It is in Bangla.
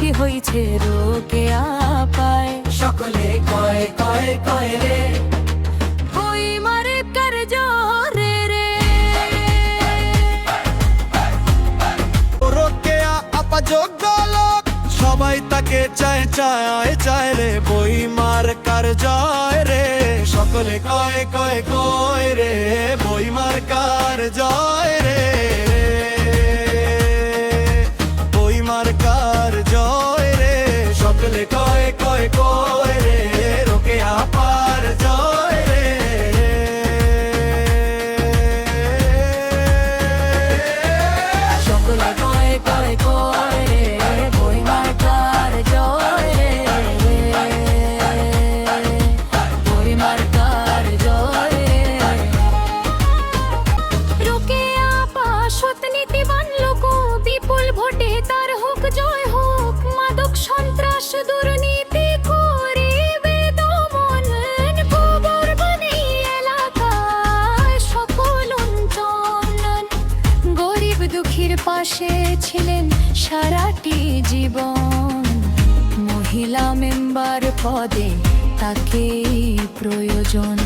সাক্ষী হইছে রোকেয়া পায়। সকলে কয় কয় কয় রে, বই মারে কার জোরে রে। রোকেয়া আপা যোগ্য লোক, সবাই তাকে চায় চায় চায় রে। বই মার কার জয় রে, সকলে কয় কয় কয় রে। বই মার কার জয় রে, বই মার কার জয় রে, সকলে কয় কয় কয় রে। রোকেয়া আপার জয় রে। সকলে কয় কয় কয় রে, বই মার কার জয় রে। বই মার কার জয় রে। রোকেয়া আপা সৎ নীতিবান লোক, বিপুল ভোটে তার হোক জয় হোক। মাদক সন্ত্রাস দুর্নীতি করিবে দমন, গোবর বনে এলাকায় সকল উন্নয়ন। গরিব দুঃখীর পাশে ছিলেন সারাটি জীবন। মহিলা মেম্বার পদে তাকেই প্রয়োজন।